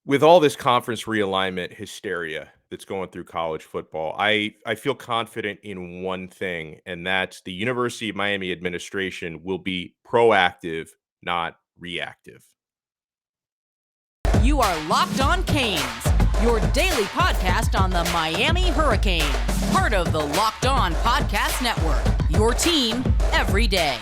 With all this conference realignment hysteria that's going through college football, I feel confident in one thing, and that's the University of Miami administration will be proactive, not reactive. You are Locked On Canes, your daily podcast on the Miami Hurricanes, part of the Locked On Podcast Network, your team every day.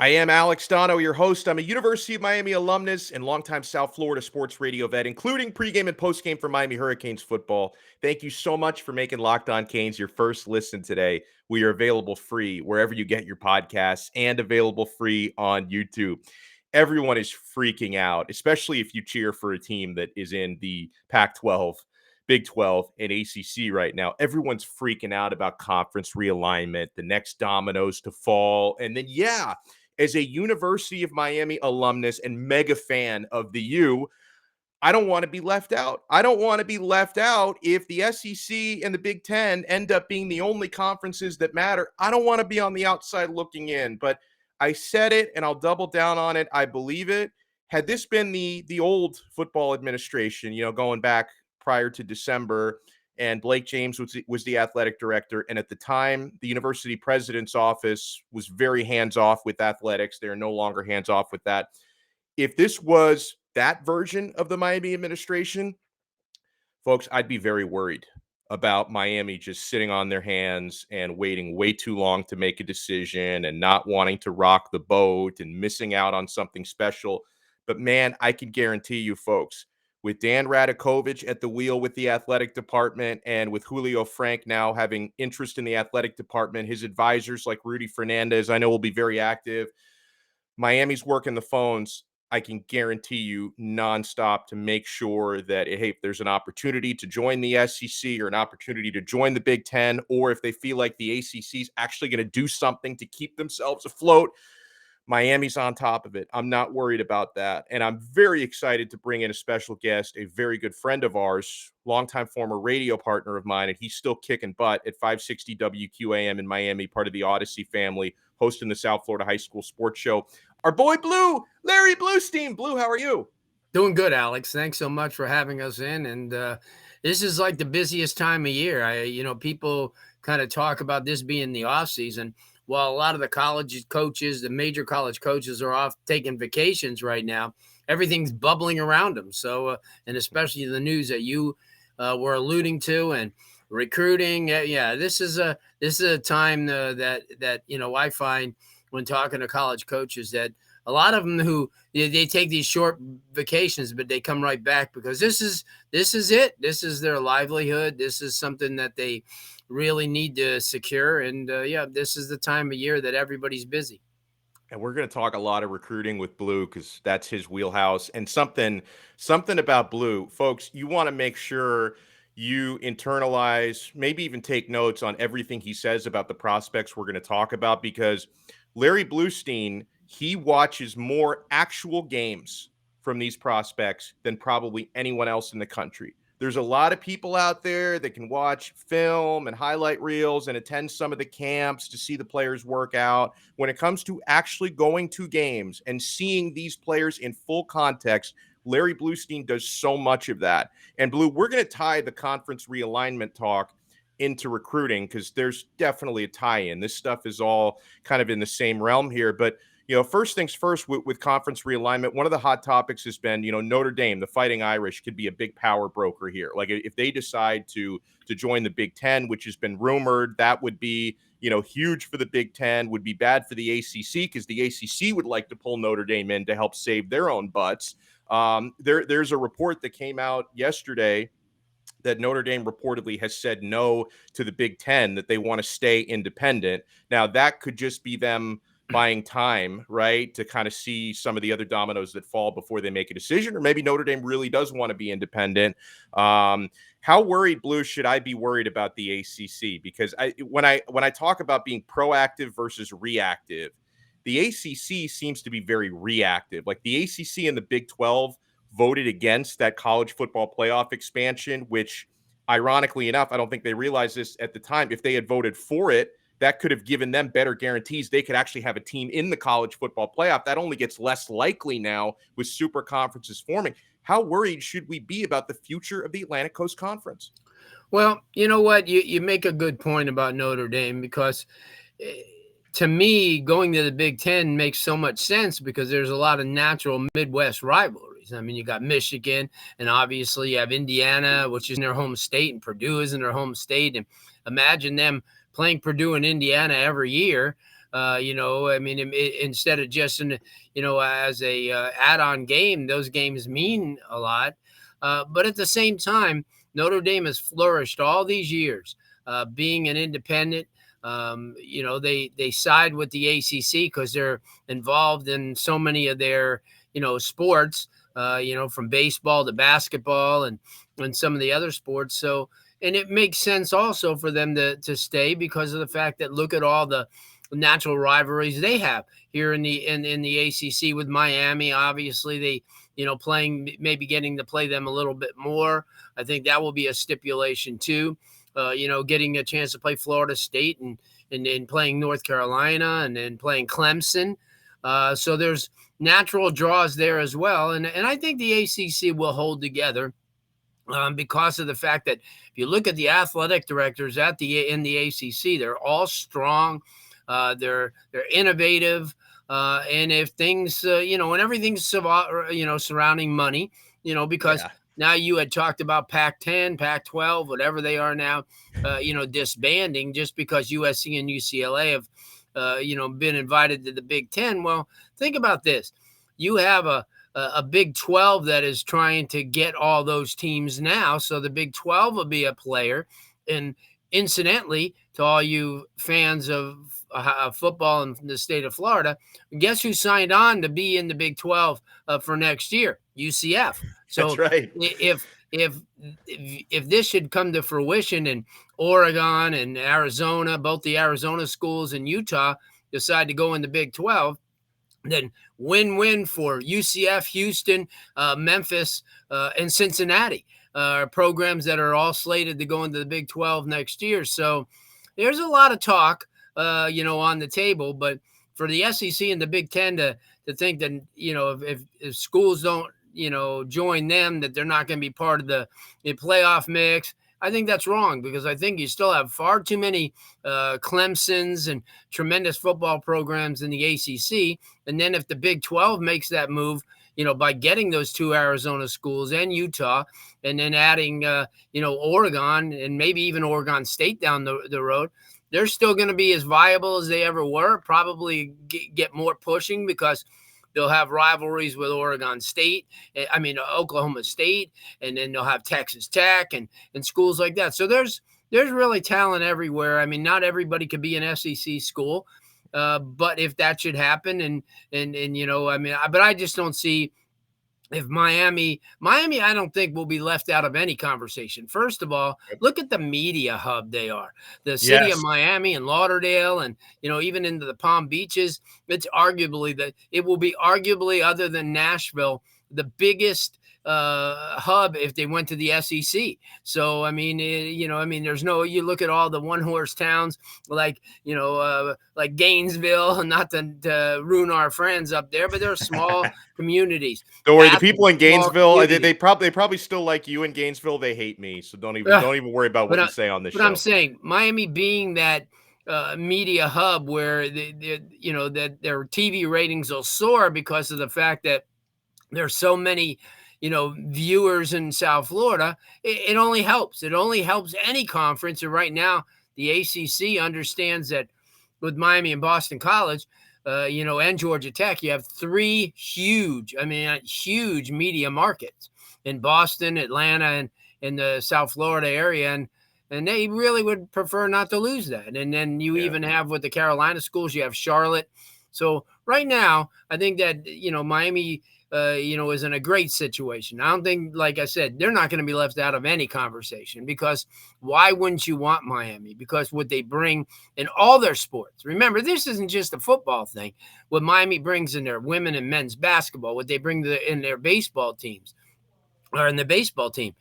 I am Alex Donno, your host. I'm a University of Miami alumnus and longtime South Florida sports radio vet, including pregame and postgame for Miami Hurricanes football. Thank you so much for making Locked On Canes your first listen today. We are available free wherever you get your podcasts and available free on YouTube. Everyone is freaking out, especially if you cheer for a team that is in the Pac-12, Big 12, and ACC right now. Everyone's freaking out about conference realignment, the next dominoes to fall. And then, as a University of Miami alumnus and mega fan of the U, I don't want to be left out. I don't want to be left out if the SEC and the Big Ten end up being the only conferences that matter. I don't want to be on the outside looking in, but I said it and I'll double down on it. I believe it. Had this been the old football administration, going back prior to December, and Blake James was the athletic director. And at the time, the university president's office was very hands-off with athletics. They're no longer hands-off with that. If this was that version of the Miami administration, folks, I'd be very worried about Miami just sitting on their hands and waiting way too long to make a decision and not wanting to rock the boat and missing out on something special. But man, I can guarantee you, folks, with Dan Radakovich at the wheel with the athletic department and with Julio Frank now having interest in the athletic department, his advisors like Rudy Fernandez, I know will be very active. Miami's working the phones. I can guarantee you nonstop to make sure that, hey, if there's an opportunity to join the SEC or an opportunity to join the Big Ten, or if they feel like the ACC is actually going to do something to keep themselves afloat, Miami's on top of it. I'm not worried about that. And I'm very excited to bring in a special guest, a very good friend of ours, longtime former radio partner of mine, and he's still kicking butt at 560 WQAM in Miami, part of the Odyssey family, hosting the South Florida High School Sports Show. Our boy Blu, Larry Blustein. Blu, how are you? Doing good, Alex. Thanks so much for having us in. And this is like the busiest time of year. People kind of talk about this being the off season. While a lot of the college coaches, the major college coaches are off taking vacations right now, everything's bubbling around them. So, and especially the news that you were alluding to and recruiting. This is a time that I find when talking to college coaches that a lot of them who they take these short vacations, but they come right back because this is it. This is their livelihood. This is something that they really need to secure. And this is the time of year that everybody's busy. And we're going to talk a lot of recruiting with Blu because that's his wheelhouse. And something about Blu, folks, you want to make sure you internalize, maybe even take notes on everything he says about the prospects we're going to talk about, because Larry Blustein, he watches more actual games from these prospects than probably anyone else in the country. There's a lot of people out there that can watch film and highlight reels and attend some of the camps to see the players work out. When it comes to actually going to games and seeing these players in full context, Larry Blustein does so much of that. And Blu, we're going to tie the conference realignment talk into recruiting because there's definitely a tie-in. This stuff is all kind of in the same realm here. But first things first with conference realignment, one of the hot topics has been, Notre Dame, the Fighting Irish, could be a big power broker here. Like if they decide to join the Big Ten, which has been rumored, that would be, huge for the Big Ten, would be bad for the ACC because the ACC would like to pull Notre Dame in to help save their own butts. There's a report that came out yesterday that Notre Dame reportedly has said no to the Big Ten, that they want to stay independent. Now, that could just be them buying time, right, to kind of see some of the other dominoes that fall before they make a decision, or maybe Notre Dame really does want to be independent. How worried, Blu, should I be worried about the ACC? Because when I talk about being proactive versus reactive, the ACC seems to be very reactive. Like the ACC and the Big 12 voted against that college football playoff expansion, which ironically enough, I don't think they realized this at the time. If they had voted for it, that could have given them better guarantees. They could actually have a team in the college football playoff. That only gets less likely now with super conferences forming. How worried should we be about the future of the Atlantic Coast Conference? Well, you know what? You make a good point about Notre Dame, because to me, going to the Big Ten makes so much sense because there's a lot of natural Midwest rivalries. I mean, you got Michigan, and obviously you have Indiana, which is in their home state, and Purdue is in their home state. And imagine them playing Purdue and Indiana every year. I mean, instead of just as a add-on game, those games mean a lot. But at the same time, Notre Dame has flourished all these years, being an independent. They side with the ACC because they're involved in so many of their, sports, from baseball to basketball and some of the other sports. So, and it makes sense also for them to stay because of the fact that look at all the natural rivalries they have here in the ACC with Miami. Obviously, they, playing, maybe getting to play them a little bit more. I think that will be a stipulation too. Getting a chance to play Florida State and playing North Carolina and then playing Clemson. So there's natural draws there as well. And I think the ACC will hold together because of the fact that if you look at the athletic directors in the ACC, they're all strong. They're innovative. And if things, and everything's, surrounding money, because now you had talked about Pac-10, Pac-12, whatever they are now, disbanding just because USC and UCLA have, been invited to the Big Ten. Well, think about this. You have a Big 12 that is trying to get all those teams now. So the Big 12 will be a player. And incidentally, to all you fans of football in the state of Florida, guess who signed on to be in the Big 12 for next year? UCF. So that's right. If this should come to fruition and Oregon and Arizona, both the Arizona schools and Utah decide to go in the Big 12, then win-win for UCF, Houston, Memphis, and Cincinnati, programs that are all slated to go into the Big 12 next year. So there's a lot of talk, on the table, but for the SEC and the Big Ten to think that, if schools don't, join them, that they're not going to be part of the playoff mix. I think that's wrong because I think you still have far too many Clemsons and tremendous football programs in the ACC. And then if the Big 12 makes that move, by getting those two Arizona schools and Utah, and then adding, Oregon and maybe even Oregon State down the road, they're still going to be as viable as they ever were, probably get more pushing because they'll have rivalries with Oklahoma State, and then they'll have Texas Tech and schools like that. So there's really talent everywhere. I mean, not everybody could be an SEC school, but if that should happen, but I just don't see if Miami, I don't think will be left out of any conversation. First of all, look at the media hub they are. The city of Miami and Lauderdale and, even into the Palm Beaches, it will be arguably, other than Nashville, the biggest hub if they went to the SEC. So, there's you look at all the one-horse towns like Gainesville, not to ruin our friends up there, but they're small communities. Don't worry, the people in Gainesville, they probably still like you in Gainesville. They hate me, so don't even worry about what you say on this show. But I'm saying Miami being that media hub where that their TV ratings will soar because of the fact that there's so many viewers in South Florida, it only helps. It only helps any conference. And right now, the ACC understands that with Miami and Boston College, and Georgia Tech, you have three huge media markets in Boston, Atlanta, and in the South Florida area. And they really would prefer not to lose that. And then you even have with the Carolina schools, you have Charlotte. So right now, I think that, Miami, is in a great situation. I don't think, like I said, they're not going to be left out of any conversation because why wouldn't you want Miami? Because what they bring in all their sports. Remember, this isn't just a football thing. What Miami brings in their women and men's basketball, what they bring in their baseball teams or in the baseball team.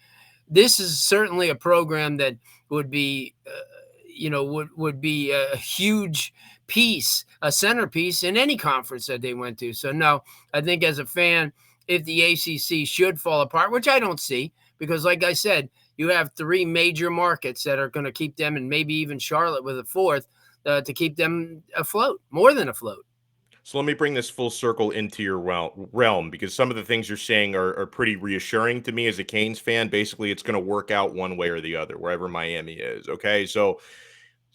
this is certainly a program that would be, would be a huge piece, a centerpiece in any conference that they went to. So no, I think as a fan, if the ACC should fall apart, which I don't see, because like I said, you have three major markets that are going to keep them, and maybe even Charlotte with a fourth, to keep them afloat, more than afloat. So let me bring this full circle into your realm, because some of the things you're saying are pretty reassuring to me as a Canes fan. Basically, it's going to work out one way or the other, wherever Miami is. Okay. So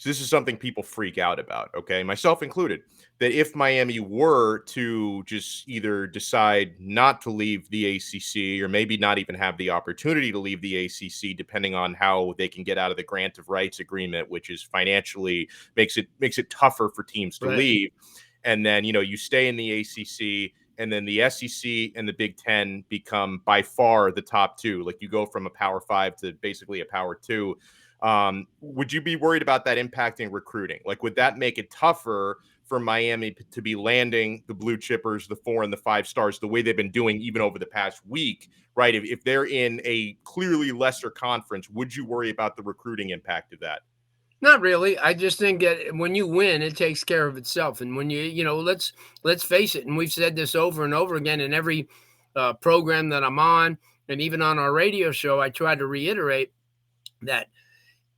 this is something people freak out about, okay, myself included, that if Miami were to just either decide not to leave the ACC, or maybe not even have the opportunity to leave the ACC, depending on how they can get out of the grant of rights agreement, which is financially makes it tougher for teams to Right. leave, and then you stay in the ACC, and then the SEC and the Big Ten become by far the top two. Like, you go from a Power Five to basically a Power Two. Would you be worried about that impacting recruiting? Like, would that make it tougher for Miami to be landing the blue chippers, the 4 and the 5 stars, the way they've been doing even over the past week, right? If they're in a clearly lesser conference, would you worry about the recruiting impact of that? Not really. I just think that when you win, it takes care of itself. And when let's face it, and we've said this over and over again in every program that I'm on, and even on our radio show, I try to reiterate that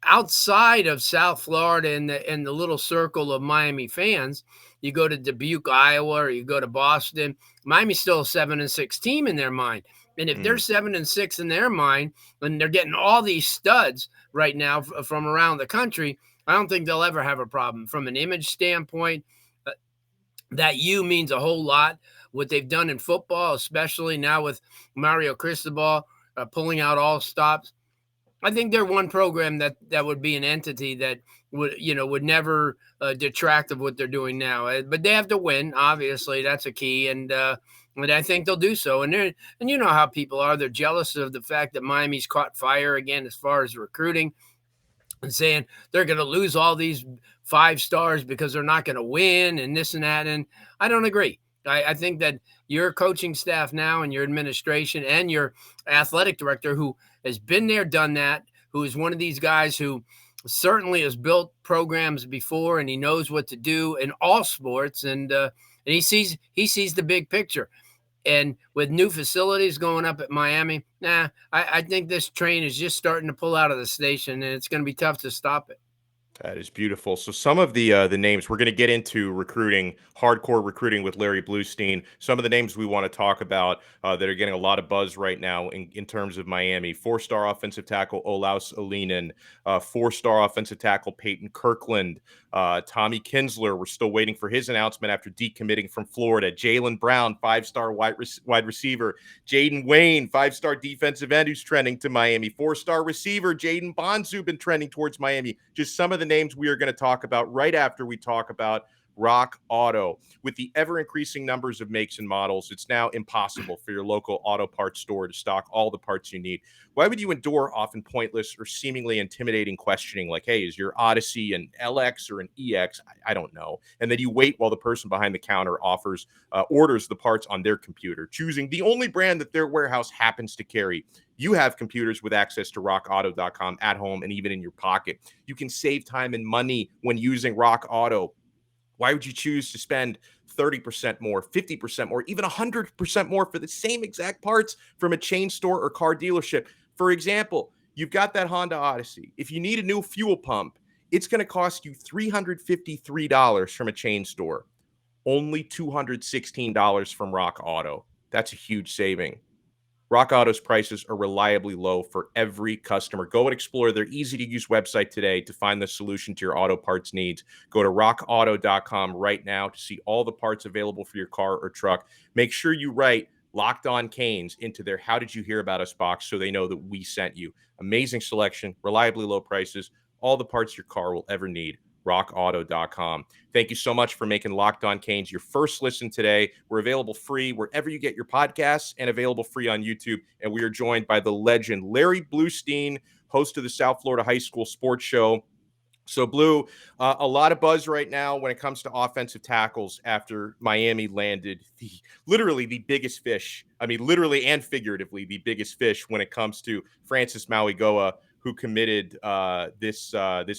outside of South Florida and the little circle of Miami fans, you go to Dubuque, Iowa, or you go to Boston, Miami's still a 7-6 team in their mind. And if they're 7-6 in their mind, and they're getting all these studs right now from around the country, I don't think they'll ever have a problem from an image standpoint. That U means a whole lot. What they've done in football, especially now with Mario Cristobal pulling out all stops, I think they're one program that would be an entity that would never detract of what they're doing now. But they have to win, obviously. That's a key, and I think they'll do so. And you know how people are. They're jealous of the fact that Miami's caught fire again as far as recruiting, and saying they're going to lose all these 5 stars because they're not going to win and this and that. And I don't agree. I think that your coaching staff now and your administration and your athletic director, who has been there, done that, who is one of these guys who certainly has built programs before, and he knows what to do in all sports, and he sees the big picture. And with new facilities going up at Miami, I think this train is just starting to pull out of the station, and it's going to be tough to stop it. That is beautiful. So some of the names we're going to get into recruiting, hardcore recruiting with Larry Blustein. Some of the names we want to talk about that are getting a lot of buzz right now in terms of Miami: 4-star offensive tackle Olaus Alinen, 4-star offensive tackle Peyton Kirkland, Tommy Kinsler. We're still waiting for his announcement after decommitting from Florida. Jalen Brown, 5-star wide receiver. Jaden Wayne, 5-star defensive end who's trending to Miami. 4-star receiver Jaden Bonsu, been trending towards Miami. Just some of the names we are going to talk about right after we talk about Rock Auto. With the ever-increasing numbers of makes and models, it's now impossible for your local auto parts store to stock all the parts you need. Why would you endure often pointless or seemingly intimidating questioning like, hey, is your Odyssey an LX or an EX? I don't know. And then you wait while the person behind the counter orders the parts on their computer, choosing the only brand that their warehouse happens to carry. You have computers with access to rockauto.com at home and even in your pocket. You can save time and money when using Rock Auto. Why would you choose to spend 30% more, 50% more, even 100% more for the same exact parts from a chain store or car dealership? For example, you've got that Honda Odyssey. If you need a new fuel pump, it's going to cost you $353 from a chain store, only $216 from Rock Auto. That's a huge saving. Rock Auto's prices are reliably low for every customer. Go and explore their easy-to-use website today to find the solution to your auto parts needs. Go to rockauto.com right now to see all the parts available for your car or truck. Make sure you write Locked On Canes into their How Did You Hear About Us box so they know that we sent you. Amazing selection, reliably low prices, all the parts your car will ever need. rockauto.com. Thank you so much for making Locked On Canes your first listen today. We're available free wherever you get your podcasts and available free on YouTube. And we are joined by the legend, Larry Blustein, host of the South Florida High School Sports Show. So, Blue, a lot of buzz right now when it comes to offensive tackles after Miami landed literally the biggest fish. I mean, literally and figuratively, the biggest fish when it comes to Francis Mauigoa, who committed this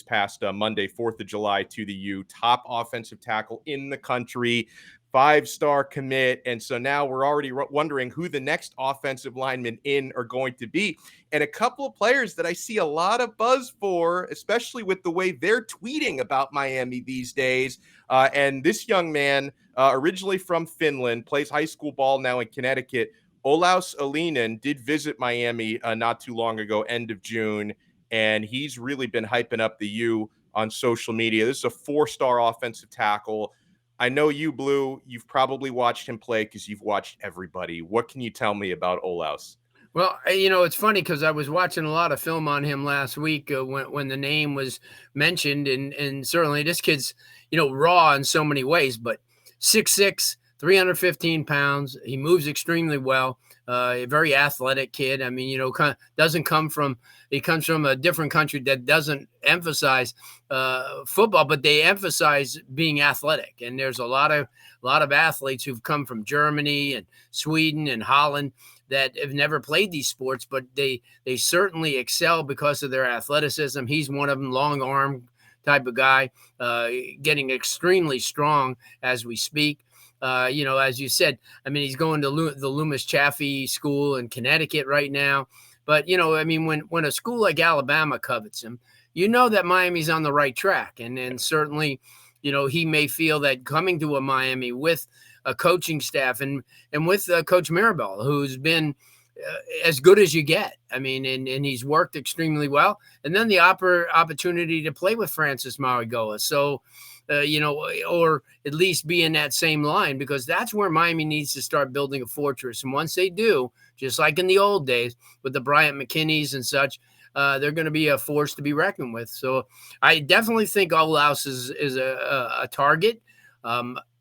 past Monday, 4th of July, to the U, top offensive tackle in the country. 5-star commit. And so now we're already wondering who the next offensive linemen in are going to be. And a couple of players that I see a lot of buzz for, especially with the way they're tweeting about Miami these days. And this young man, originally from Finland, plays high school ball now in Connecticut. Olaus Alinen did visit Miami not too long ago, end of June, and he's really been hyping up the U on social media. This is a 4-star offensive tackle. I know you, Blue, you've probably watched him play because you've watched everybody. What can you tell me about Olaus? Well, it's funny because I was watching a lot of film on him last week when the name was mentioned, and certainly this kid's raw in so many ways, but 6'6", 315 pounds. He moves extremely well. A very athletic kid. I mean, he comes from a different country that doesn't emphasize football, but they emphasize being athletic. And there's a lot of athletes who've come from Germany and Sweden and Holland that have never played these sports, but they certainly excel because of their athleticism. He's one of them, long arm type of guy, getting extremely strong as we speak. As you said, I mean, he's going to the Loomis Chaffee School in Connecticut right now. But, when a school like Alabama covets him, that Miami's on the right track. And certainly, he may feel that coming to a Miami with a coaching staff and with Coach Mirabel, who's been as good as you get. I mean, and he's worked extremely well. And then the opportunity to play with Francis Mauigoa. So, or at least be in that same line, because that's where Miami needs to start building a fortress. And once they do, just like in the old days with the Bryant McKinneys and such, they're going to be a force to be reckoned with. So I definitely think Olaus is a target.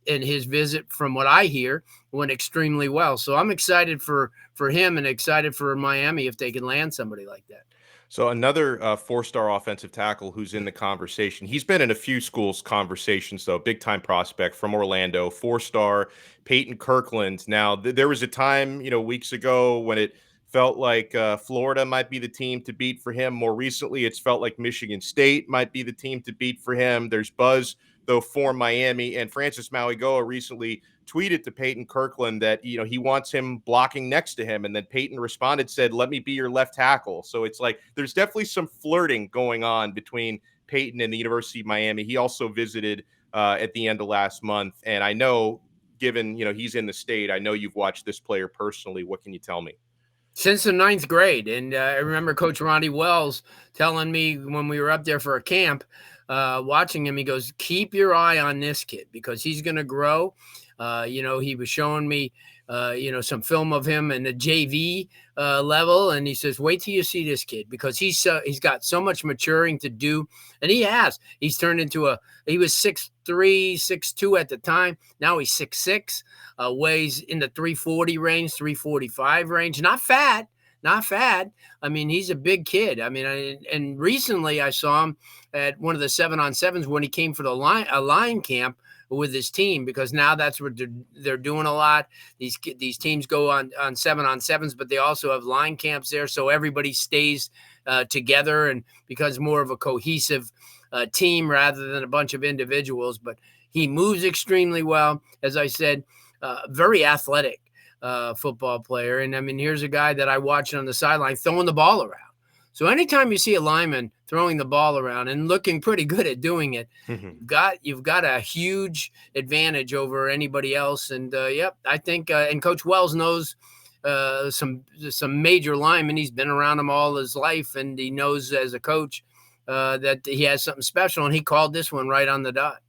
And his visit, from what I hear, went extremely well. So I'm excited for him and excited for Miami if they can land somebody like that. So another 4-star offensive tackle who's in the conversation. He's been in a few schools' conversations, though. Big-time prospect from Orlando, 4-star, Peyton Kirkland. Now, there was a time, weeks ago when it felt like Florida might be the team to beat for him. More recently, it's felt like Michigan State might be the team to beat for him. There's buzz, though, for Miami. And Francis Mauigoa recently tweeted to Peyton Kirkland that, he wants him blocking next to him. And then Peyton responded, said, "Let me be your left tackle." So it's like there's definitely some flirting going on between Peyton and the University of Miami. He also visited at the end of last month. And I know, given, he's in the state, I know you've watched this player personally. What can you tell me? Since the 9th grade. And I remember Coach Ronnie Wells telling me when we were up there for a camp, watching him, he goes, "Keep your eye on this kid because he's going to grow." He was showing me, some film of him in the JV level. And he says, "Wait till you see this kid because he's got so much maturing to do." And he's turned into he was 6'3", 6'2" at the time. Now he's 6'6", weighs in the 340 range, 345 range. Not fat. I mean, he's a big kid. I mean, and recently I saw him at one of the 7-on-7s when he came for the line camp with his team, because now that's what they're doing a lot. These teams go on 7-on-7s, but they also have line camps there. So everybody stays together and becomes more of a cohesive team rather than a bunch of individuals. But he moves extremely well. As I said, very athletic football player. And I mean, here's a guy that I watched on the sideline throwing the ball around. So anytime you see a lineman throwing the ball around and looking pretty good at doing it, you've got a huge advantage over anybody else. And I think and Coach Wells knows some major linemen. He's been around them all his life, and he knows as a coach that he has something special. And he called this one right on the dot.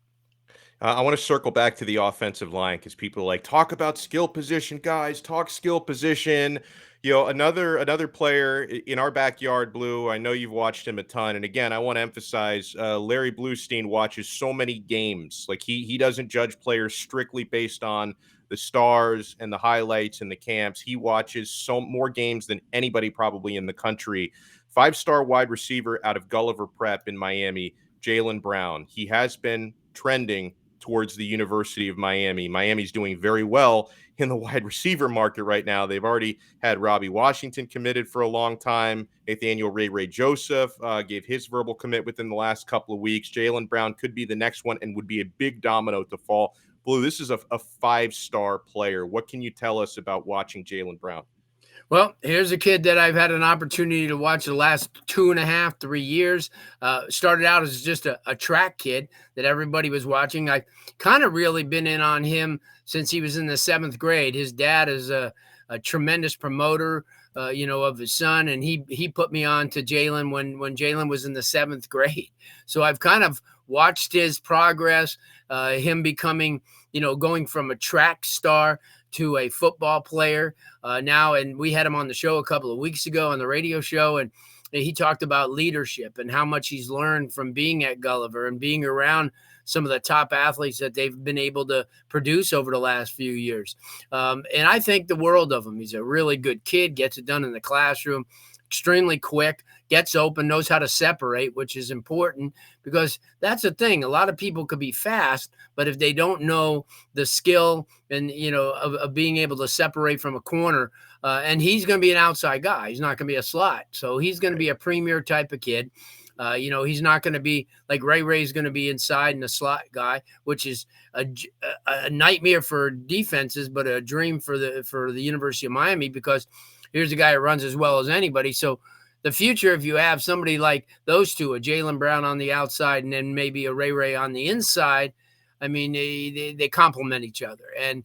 I want to circle back to the offensive line because people are like, talk about skill position, guys, talk skill position. Another player in our backyard, Blue, I know you've watched him a ton. And again, I want to emphasize Larry Blustein watches so many games. Like he doesn't judge players strictly based on the stars and the highlights and the camps. He watches so more games than anybody probably in the country. 5-star wide receiver out of Gulliver Prep in Miami, Jalen Brown. He has been trending towards the University of Miami. Miami's doing very well in the wide receiver market right now. They've already had Robbie Washington committed for a long time. Nathaniel Ray Joseph gave his verbal commit within the last couple of weeks. Jaylen Brown could be the next one and would be a big domino to fall. Blue, this is a 5-star player. What can you tell us about watching Jaylen Brown? Well, here's a kid that I've had an opportunity to watch the last 2.5, 3 years. Started out as just a track kid that everybody was watching. I've kind of really been in on him since he was in the 7th grade. His dad is a tremendous promoter, of his son, and he put me on to Jalen when Jalen was in the 7th grade. So I've kind of watched his progress, him becoming, going from a track star to a football player now. And we had him on the show a couple of weeks ago on the radio show, and he talked about leadership and how much he's learned from being at Gulliver and being around some of the top athletes that they've been able to produce over the last few years. And I think the world of him. He's a really good kid, gets it done in the classroom, extremely quick, gets open, knows how to separate, which is important because that's the thing. A lot of people could be fast, but if they don't know the skill and, of being able to separate from a corner, and he's going to be an outside guy. He's not going to be a slot. So he's going to be a premier type of kid. He's not going to be like Ray's going to be inside and a slot guy, which is a nightmare for defenses, but a dream for the University of Miami, because here's a guy who runs as well as anybody. So the future, if you have somebody like those two, a Jaylen Brown on the outside and then maybe a Ray on the inside, I mean, they complement each other. And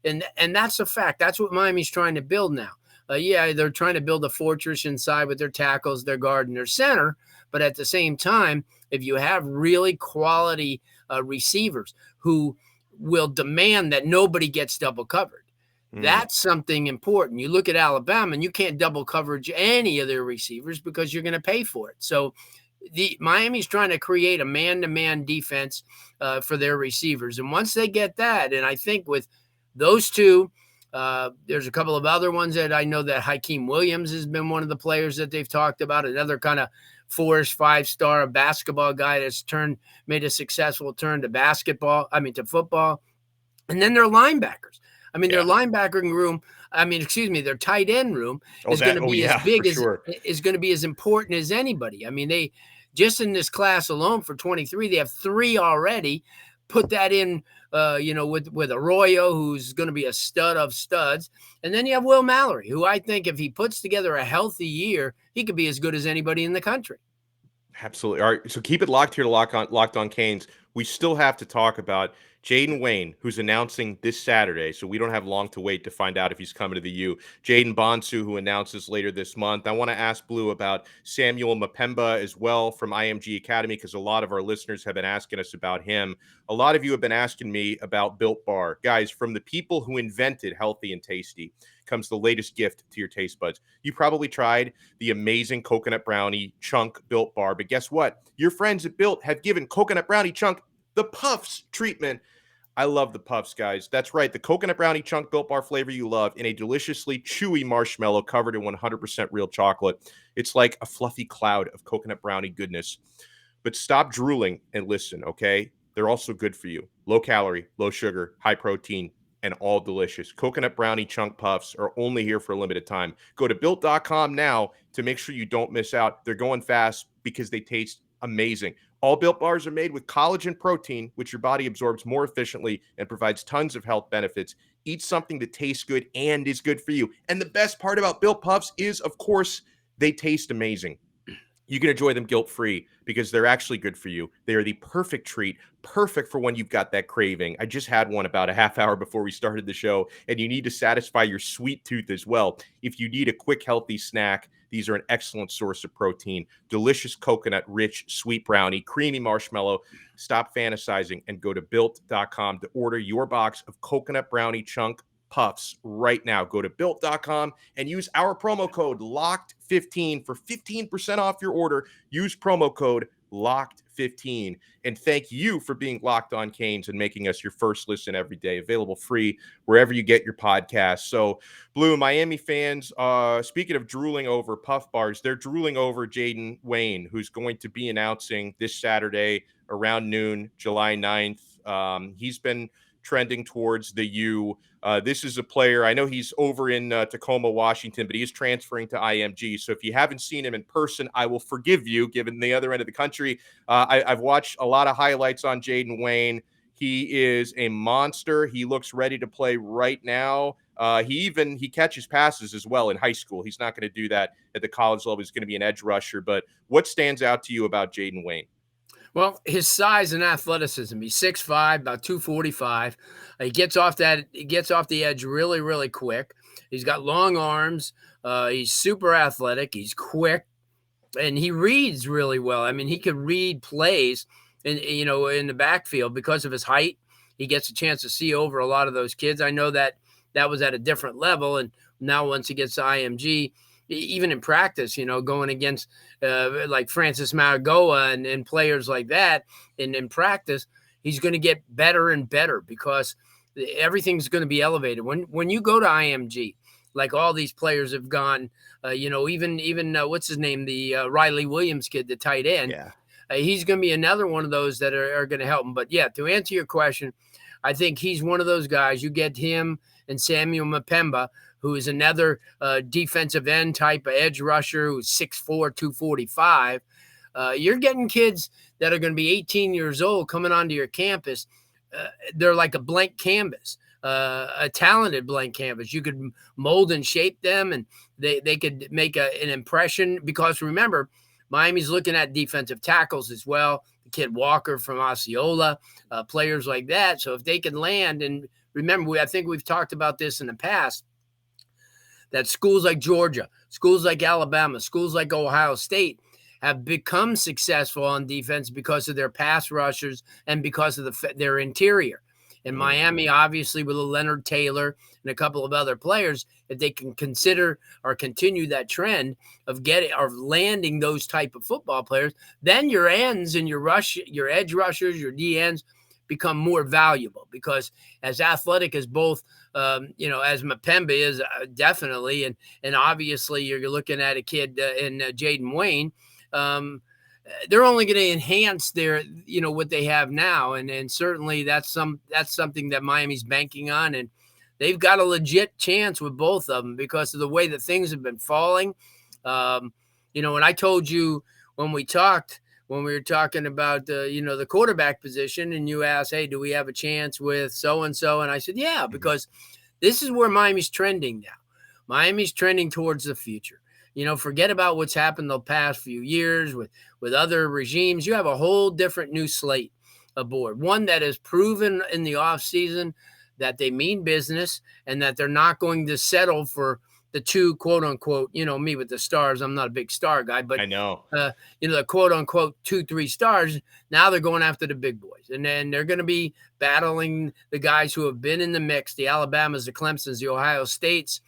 and that's a fact. That's what Miami's trying to build now. They're trying to build a fortress inside with their tackles, their guard, and their center. But at the same time, if you have really quality receivers who will demand that nobody gets double covered, that's something important. You look at Alabama, and you can't double coverage any of their receivers because you're going to pay for it. So Miami's trying to create a man-to-man defense for their receivers. And once they get that, and I think with those two, there's a couple of other ones that I know that Hakeem Williams has been one of the players that they've talked about, another kind of 4-5-star basketball guy that's made a successful turn to football. And then their linebackers. Their linebacking room, their tight end room is going to be as big is going to be as important as anybody. They just in this class alone for 23, they have 3 already. Put that in, with Arroyo, who's going to be a stud of studs. And then you have Will Mallory, who I think if he puts together a healthy year, he could be as good as anybody in the country. Absolutely. All right. So keep it locked here to Locked On Canes. We still have to talk about Jaden Wayne, who's announcing this Saturday, so we don't have long to wait to find out if he's coming to the U. Jaden Bonsu, who announces later this month. I want to ask Blue about Samuel Mapemba as well from IMG Academy, because a lot of our listeners have been asking us about him. A lot of you have been asking me about Built Bar. Guys, from the people who invented healthy and tasty comes the latest gift to your taste buds. You probably tried the amazing coconut brownie chunk Built Bar, but guess what? Your friends at Built have given coconut brownie chunk the Puffs treatment. I love the Puffs, guys. That's right. The coconut brownie chunk Built Bar flavor you love in a deliciously chewy marshmallow covered in 100% real chocolate. It's like a fluffy cloud of coconut brownie goodness. But stop drooling and listen, okay? They're also good for you. Low calorie, low sugar, high protein, and all delicious. Coconut brownie chunk puffs are only here for a limited time. Go to Built.com now to make sure you don't miss out. They're going fast because they taste amazing. All Built Bars are made with collagen protein, which your body absorbs more efficiently and provides tons of health benefits. Eat something that tastes good and is good for you. And the best part about Built Puffs is, of course, they taste amazing. You can enjoy them guilt-free because they're actually good for you. They are the perfect treat, perfect for when you've got that craving. I just had one about a half hour before we started the show, and you need to satisfy your sweet tooth as well. If you need a quick, healthy snack, these are an excellent source of protein. Delicious coconut-rich sweet brownie, creamy marshmallow. Stop fantasizing and go to Built.com to order your box of coconut brownie chunk Puffs right now. Go to Built.com and use our promo code LOCKED15 for 15% off your order. Use promo code LOCKED15. And thank you for being Locked On Canes and making us your first listen every day. Available free wherever you get your podcasts. So, Blue, Miami fans, speaking of drooling over puff bars, they're drooling over Jaden Wayne, who's going to be announcing this Saturday around noon, July 9th. He's been trending towards the U. This is a player, I know he's over in Tacoma, Washington, but he is transferring to IMG. So if you haven't seen him in person, I will forgive you, given the other end of the country. I've watched a lot of highlights on Jaden Wayne. He is a monster. He looks ready to play right now. He catches passes as well in high school. He's not going to do that at the college level. He's going to be an edge rusher. But what stands out to you about Jaden Wayne? Well, his size and athleticism. He's 6'5", about 245. He gets off the edge really, really quick. He's got long arms. He's super athletic. He's quick, and he reads really well. I mean, he could read plays in the backfield because of his height. He gets a chance to see over a lot of those kids. I know that was at a different level, and now once he gets to IMG, even in practice, going against like Francis Mauigoa and players like that, and in practice, he's going to get better and better because everything's going to be elevated. When you go to IMG, like all these players have gone, even what's his name, the Riley Williams kid, the tight end. Yeah. He's going to be another one of those that are going to help him. But yeah, to answer your question, I think he's one of those guys. You get him and Samuel Mapemba, who is another defensive end type of edge rusher who's 6'4", 245. You're getting kids that are going to be 18 years old coming onto your campus. They're like a blank canvas, a talented blank canvas. You could mold and shape them, and they could make an impression because, remember, Miami's looking at defensive tackles as well. The kid Walker from Osceola, players like that. So if they can land, and remember, I think we've talked about this in the past, that schools like Georgia, schools like Alabama, schools like Ohio State have become successful on defense because of their pass rushers and because of their interior. In Miami, obviously, with a Leonard Taylor and a couple of other players, if they can consider or continue that trend of landing those type of football players, then your ends and your edge rushers, your DNs become more valuable because as athletic as both, as Mapemba is definitely, and obviously you're looking at a kid in Jaden Wayne, they're only going to enhance their, what they have now. And certainly that's something that Miami's banking on. And they've got a legit chance with both of them because of the way that things have been falling. And I told you when we were talking about, the quarterback position, and you asked, hey, do we have a chance with so-and-so? And I said, yeah, because this is where Miami's trending now. Miami's trending towards the future. Forget about what's happened the past few years with other regimes. You have a whole different new slate aboard, one that has proven in the offseason that they mean business and that they're not going to settle for the two, quote unquote, me with the stars. I'm not a big star guy, but I know, the quote unquote 2-3 stars. Now they're going after the big boys, and then they're going to be battling the guys who have been in the mix, the Alabamas, the Clemsons, the Ohio States,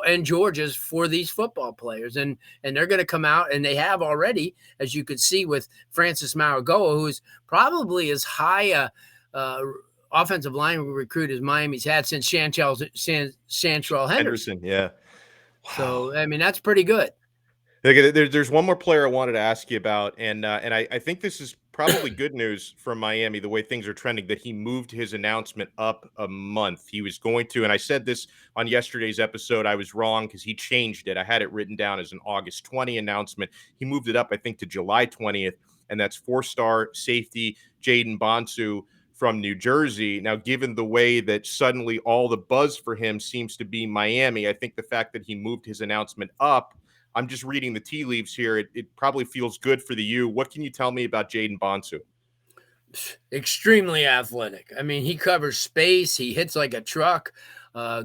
and Georgia's for these football players. And they're going to come out, and they have already, as you could see with Francis Mauigoa, who is probably as high a offensive line recruit as Miami's had since Chantrell Henderson. Yeah. Wow. So, I mean, that's pretty good. There's one more player I wanted to ask you about, and I think this is probably good news from Miami, the way things are trending, that he moved his announcement up a month. He was going to, and I said this on yesterday's episode, I was wrong because he changed it. I had it written down as an August 20 announcement. He moved it up, I think, to July 20th, and that's 4-star safety Jaden Bonsu from New Jersey. Now, given the way that suddenly all the buzz for him seems to be Miami, I think the fact that he moved his announcement up, I'm just reading the tea leaves here, it probably feels good for the U. What can you tell me about Jaden Bonsu? Extremely athletic. I mean, he covers space. He hits like a truck.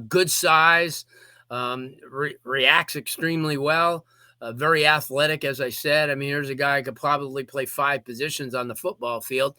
Good size. Reacts extremely well. Very athletic, as I said. I mean, here's a guy who could probably play 5 positions on the football field.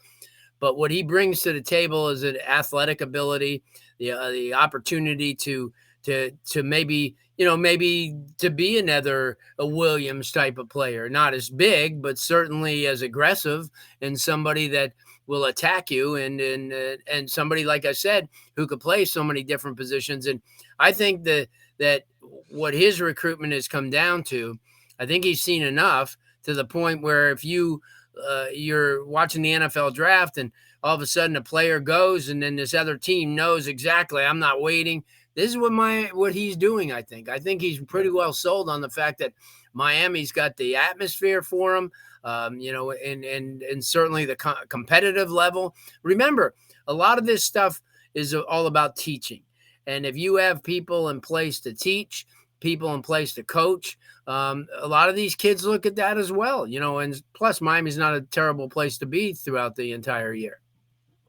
But what he brings to the table is an athletic ability, the opportunity to to maybe, maybe to be another a Williams type of player, not as big, but certainly as aggressive, and somebody that will attack you, and somebody, like I said, who could play so many different positions. And I think that what his recruitment has come down to, I think he's seen enough to the point where if you're watching the NFL draft and all of a sudden a player goes and then this other team knows exactly, I'm not waiting. This is what he's doing. I think he's pretty well sold on the fact that Miami's got the atmosphere for him, and certainly the competitive level. Remember, a lot of this stuff is all about teaching. And if you have people in place to teach, people in place to coach, a lot of these kids look at that as well, and plus Miami's not a terrible place to be throughout the entire year.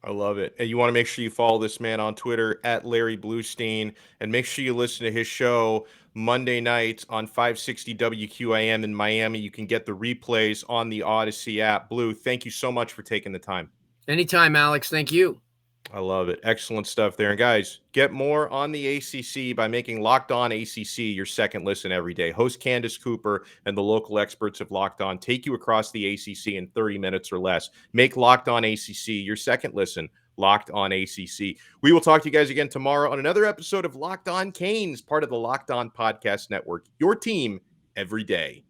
I love it. And you want to make sure you follow this man on Twitter at Larry Blustein, and make sure you listen to his show Monday nights on 560 WQAM in Miami. You can get the replays on the Odyssey app. Blue, thank you so much for taking the time. Anytime, Alex. Thank you. I love it. Excellent stuff there. And guys, get more on the ACC by making Locked On ACC your second listen every day. Host Candace Cooper and the local experts of Locked On take you across the ACC in 30 minutes or less. Make Locked On ACC your second listen. Locked On ACC. We will talk to you guys again tomorrow on another episode of Locked On Canes, part of the Locked On Podcast Network. Your team every day.